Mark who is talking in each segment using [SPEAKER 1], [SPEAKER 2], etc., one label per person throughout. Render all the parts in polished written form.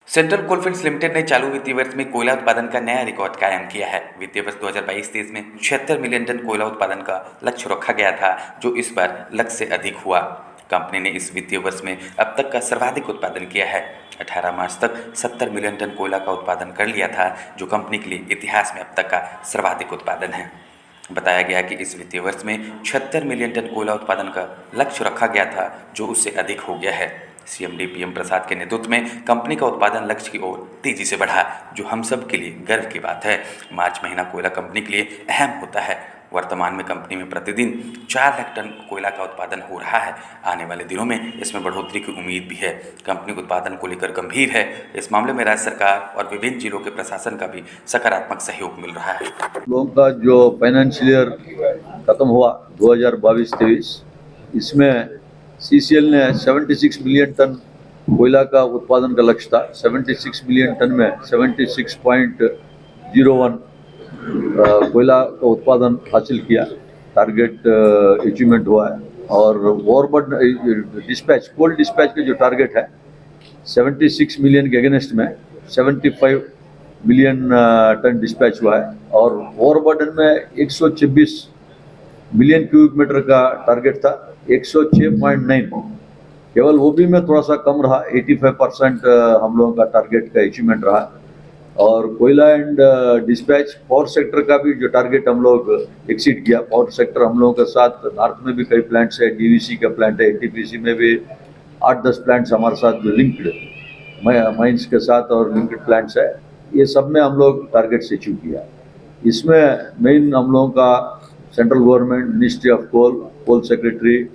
[SPEAKER 1] Central coalfields limited ने चालू वित्तीय वर्ष में कोयला उत्पादन का नया रिकॉर्ड कायम किया है। वित्तीय वर्ष 2022-23 में 76 मिलियन टन कोयला उत्पादन का लक्ष्य रखा गया था, जो इस बार लक्ष्य से अधिक हुआ। कंपनी ने इस वित्तीय वर्ष में अब तक का सर्वाधिक उत्पादन किया है। 18 मार्च तक 70 मिलियन टन कोयला का उत्पादन कर लिया था, जो कंपनी के लिए इतिहास में अब तक का सर्वाधिक उत्पादन है। बताया गया कि इस वित्तीय वर्ष में 76 मिलियन टन कोयला उत्पादन का लक्ष्य रखा गया था, जो उससे अधिक हो गया है। सीएम डी पीएम प्रसाद के नेतृत्व में कंपनी का उत्पादन लक्ष्य की ओर तेजी से बढ़ा, जो हम सब के लिए गर्व की बात है। मार्च महीना कोयला कंपनी के लिए अहम होता है। वर्तमान में कंपनी में प्रतिदिन 4 लाख टन कोयला का उत्पादन हो रहा है। आने वाले दिनों में इसमें बढ़ोतरी की उम्मीद भी है। कंपनी के उत्पादन को लेकर गंभीर है। इस मामले में राज्य सरकार और विभिन्न जिलों के प्रशासन का भी सकारात्मक सहयोग मिल रहा है।
[SPEAKER 2] लोगों का जो फाइनेंशियल ईयर खत्म हुआ 2022-23, इसमें सीसीएल ने 76 मिलियन टन कोयला का उत्पादन का लक्ष्य था। 76 मिलियन टन में 76.01 कोयला का उत्पादन हासिल किया। टारगेट अचीवमेंट हुआ है। और ओवरबर्डन डिस्पैच, कोल डिस्पैच के जो टारगेट है 76 मिलियन के अगेंस्ट में 75 मिलियन टन डिस्पैच हुआ है। और ओवरबर्डन में 126 मिलियन क्यूबिक मीटर का टारगेट था, 106.9, केवल वो भी में थोड़ा सा कम रहा। 85% हम लोगों का टारगेट का अचीवमेंट रहा। और कोयला एंड डिस्पैच पावर सेक्टर का भी जो टारगेट हम लोग एक्सीड किया। पावर सेक्टर हम लोगों के साथ नॉर्थ में भी कई प्लांट्स है, डीवीसी का प्लांट है, एनटीपीसी में भी 8-10 प्लांट्स हमारे साथ जो लिंक्ड माइंस के साथ और लिंक्ड प्लांट्स है, ये सब में हम लोग टारगेट से अचीव किया। इसमें मेन हम लोगों का central government, ministry of coal secretary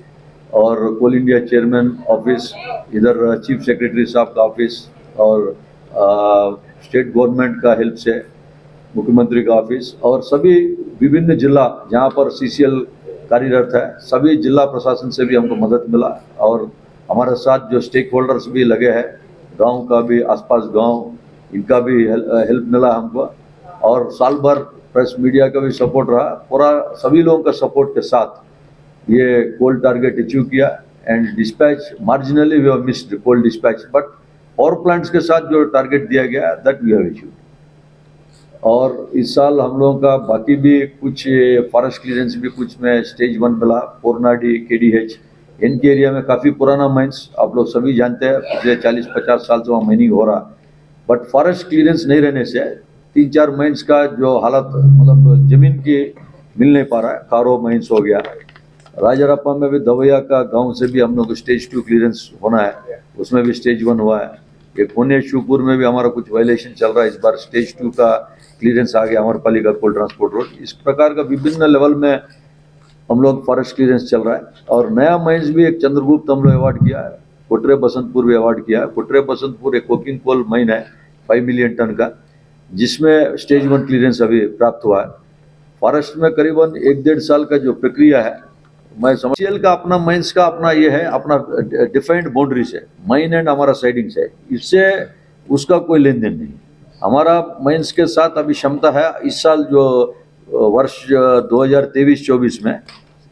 [SPEAKER 2] और कोल इंडिया चेयरमैन ऑफिस, इधर चीफ सेक्रेटरी साहब का ऑफिस और स्टेट गवर्नमेंट का हेल्प से मुख्यमंत्री का ऑफिस और सभी विभिन्न जिला जहाँ पर सीसीएल कार्यरत है, सभी जिला प्रशासन से भी हमको मदद मिला। और हमारे साथ जो स्टेक होल्डर्स भी लगे हैं, गांव का भी, आसपास गांव, इनका भी हेल्प मिला हमको। और साल भर प्रेस मीडिया का भी सपोर्ट रहा। पूरा सभी लोगों का सपोर्ट के साथ ये कोल टारगेट अचीव किया। And dispatch marginally we have missed coal dispatch, but power plants के साथ जो टारगेट दिया गया दैट वी हैव अचीव्ड। और इस साल हम लोगों का बाकी भी कुछ फॉरेस्ट क्लियरेंस भी कुछ में स्टेज 1 मिला। पोरनाडी, केडीएच, इनके एरिया में काफ़ी पुराना माइंस आप लोग सभी जानते हैं, पिछले 40-50 साल से वहाँ माइनिंग हो रहा। बट फॉरेस्ट क्लियरेंस नहीं रहने से 3-4 माइंस का जो हालत, मतलब जमीन की मिल नहीं पा रहा है। कारो माइंस हो गया, राजारप्पा में भी दवैया का गांव से भी हम लोग को स्टेज 2 क्लियरेंस होना है, उसमें भी स्टेज 1 हुआ है। ये पुणे शिवपुर में भी हमारा कुछ वायलेशन चल रहा है, इस बार स्टेज 2 का क्लियरेंस आ गया, अमरपाली का कोल ट्रांसपोर्ट रोड। इस प्रकार का विभिन्न लेवल में हम लोग फॉरेस्ट क्लियरेंस चल रहा है। और नया माइंस भी एक चंद्रगुप्त हम लोग अवार्ड किया है, कोटरे बसंतपुर भी अवार्ड किया है। कोटरे बसंतपुर एक कोकिंग कोल माइन है 5 मिलियन टन का, जिसमें स्टेज 1 क्लियरेंस अभी प्राप्त हुआ है। फॉरेस्ट में करीबन 1-1.5 साल का जो प्रक्रिया है, मैं सीसीएल का अपना माइंस का अपना ये है, अपना डिफाइंड बाउंड्रीज है, माइन एंड हमारा साइडिंग्स है, इससे उसका कोई लेन देन नहीं। हमारा माइंस के साथ अभी क्षमता है। इस साल जो वर्ष 2023-24 में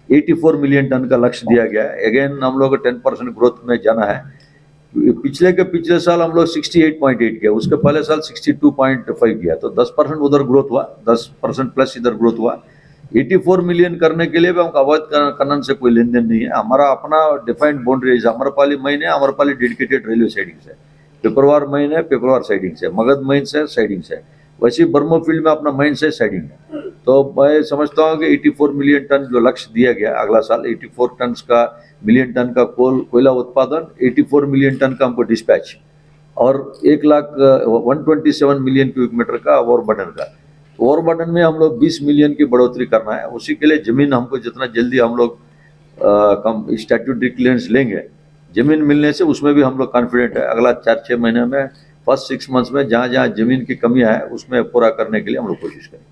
[SPEAKER 2] 84 मिलियन टन का लक्ष्य दिया गया है। अगेन हम लोग 10% ग्रोथ में जाना है। पिछले साल हम लोग 68.8 किया, उसके पहले साल 62.5 किया, तो 10% उधर ग्रोथ हुआ, 10% प्लस इधर ग्रोथ हुआ। 84 मिलियन करने के लिए भी हमको अवैध खनन से कोई लेन देन नहीं है। हमारा अपना डिफाइंड बाउंड्री है। अमरपाली माइन है, अमरपाली डेडिकेटेड रेलवे साइडिंग्स है, पेपरवार माइन है, पेपरवार साइडिंग्स है, मगध माइंस है, साइडिंग्स है। वैसे बर्मो फील्ड में अपना माइंस है, साइडिंग है। तो मैं समझता हूँ कि 84 मिलियन टन जो लक्ष्य दिया गया अगला साल, 84 मिलियन टन का कोयला उत्पादन, 84 मिलियन टन का हमको डिस्पैच और 127 मिलियन क्यूबिक मीटर का ओवरबर्डन का। ओवरबर्डन में हम लोग 20 मिलियन की बढ़ोतरी करना है। उसी के लिए जमीन हमको जितना जल्दी हम लोग कम स्टैट्यूटरी क्लियरेंस लेंगे, जमीन मिलने से उसमें भी हम लोग कॉन्फिडेंट है। अगला 4-6 महीने में, फर्स्ट 6 मंथ्स में जहाँ जहाँ जमीन की कमियाँ है उसमें पूरा करने के लिए हम लोग कोशिश करेंगे।